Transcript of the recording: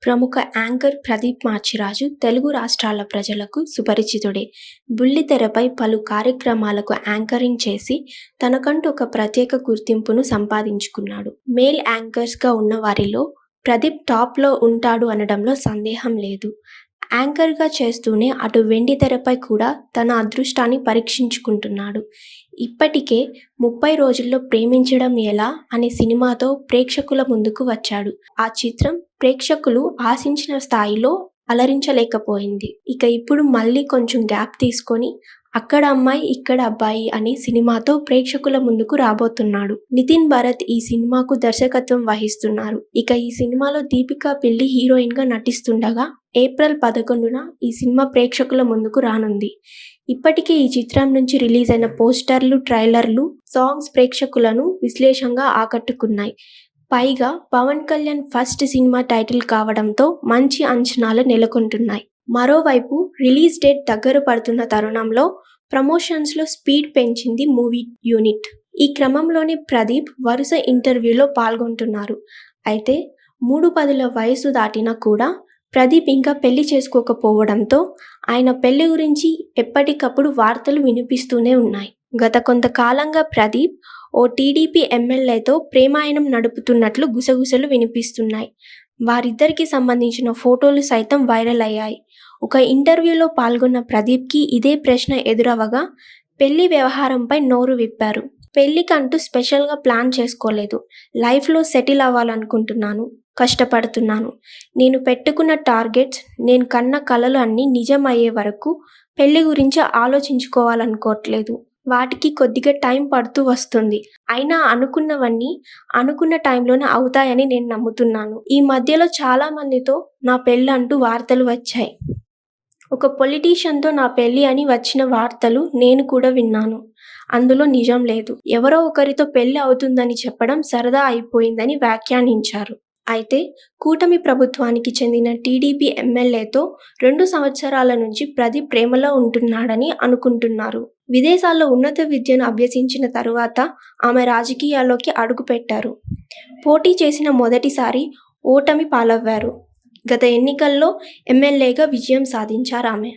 ప్రముఖ యాంకర్ ప్రదీప్ మాచిరాజు తెలుగు రాష్ట్రాల ప్రజలకు సుపరిచితుడే. బుల్లితెరపై పలు కార్యక్రమాలకు యాంకరింగ్ చేసి తనకంటూ ఒక ప్రత్యేక గుర్తింపును సంపాదించుకున్నాడు. మేల్ యాంకర్స్గా ఉన్న వారిలో ప్రదీప్ టాప్లో ఉంటాడు అనడంలో సందేహం లేదు. యాంకర్గా చేస్తూనే అటు వెండితెరపై కూడా తన అదృష్టాన్ని పరీక్షించుకుంటున్నాడు. ఇప్పటికే 30 రోజుల్లో ప్రేమించడం ఎలా అనే సినిమాతో ప్రేక్షకుల ముందుకు వచ్చాడు. ఆ చిత్రం ప్రేక్షకులు ఆశించిన స్థాయిలో అలరించలేకపోయింది. ఇక ఇప్పుడు మళ్ళీ కొంచెం గ్యాప్ తీసుకొని అక్కడ అమ్మాయి ఇక్కడ అబ్బాయి అనే సినిమాతో ప్రేక్షకుల ముందుకు రాబోతున్నాడు. నితిన్ భరత్ ఈ సినిమాకు దర్శకత్వం వహిస్తున్నారు. ఇక ఈ సినిమాలో దీపికా పిల్లి హీరోయిన్ గా నటిస్తుండగా ఏప్రిల్ 11న ఈ సినిమా ప్రేక్షకుల ముందుకు రానుంది. ఇప్పటికే ఈ చిత్రం నుంచి రిలీజ్ అయిన పోస్టర్లు, ట్రైలర్లు, సాంగ్స్ ప్రేక్షకులను విశ్లేషంగా ఆకట్టుకున్నాయి. పైగా Pawan Kalyan first cinema title కావడంతో మంచి అంచనాలు నెలకొంటున్నాయి. మరోవైపు రిలీజ్ డేట్ దగ్గర పడుతున్న తరుణంలో ప్రమోషన్స్లో స్పీడ్ పెంచింది మూవీ యూనిట్. ఈ క్రమంలోనే ప్రదీప్ వరుస ఇంటర్వ్యూలో పాల్గొంటున్నారు. అయితే 3 వయసు దాటినా కూడా ప్రదీప్ ఇంకా పెళ్లి చేసుకోకపోవడంతో ఆయన పెళ్లి గురించి ఎప్పటికప్పుడు వార్తలు వినిపిస్తూనే ఉన్నాయి. గత కొంతకాలంగా ప్రదీప్ ఓ టీడీపీ ఎమ్మెల్యేతో ప్రేమాయణం నడుపుతున్నట్లు గుసగుసలు వినిపిస్తున్నాయి. వారిద్దరికి సంబంధించిన ఫోటోలు సైతం వైరల్ అయ్యాయి. ఒక ఇంటర్వ్యూలో పాల్గొన్న ప్రదీప్కి ఇదే ప్రశ్న ఎదురవగా పెళ్లి వ్యవహారంపై నోరు విప్పారు. పెళ్లికంటూ స్పెషల్గా ప్లాన్ చేసుకోలేదు. లైఫ్లో సెటిల్ అవ్వాలనుకుంటున్నాను, కష్టపడుతున్నాను. నేను పెట్టుకున్న టార్గెట్స్, నేను కన్న కలలు అన్నీ నిజం అయ్యే వరకు పెళ్లి గురించి ఆలోచించుకోవాలనుకోవట్లేదు. వాటికి కొద్దిగా టైం పడుతూ వస్తుంది. అయినా అనుకున్నవన్నీ అనుకున్న టైంలోనే అవుతాయని నేను నమ్ముతున్నాను. ఈ మధ్యలో చాలా మందితో నా పెళ్ళి అంటూ వార్తలు వచ్చాయి. ఒక పొలిటీషియన్తో నా పెళ్లి అని వచ్చిన వార్తలు నేను కూడా విన్నాను. అందులో నిజం లేదు. ఎవరో ఒకరితో పెళ్లి అవుతుందని చెప్పడం సరదా అయిపోయిందని వ్యాఖ్యానించారు. అయితే కూటమి ప్రభుత్వానికి చెందిన టీడీపీ ఎమ్మెల్యేతో 2 సంవత్సరాల నుంచి ప్రదీప్ ప్రేమలో ఉంటున్నాడని అనుకుంటున్నారు. విదేశాల్లో ఉన్నత విద్యను అభ్యసించిన తరువాత ఆమె రాజకీయాల్లోకి అడుగుపెట్టారు. పోటీ చేసిన మొదటిసారి ఓటమి పాలవ్వారు. గత ఎన్నికల్లో ఎమ్మెల్యేగా విజయం సాధించారామె.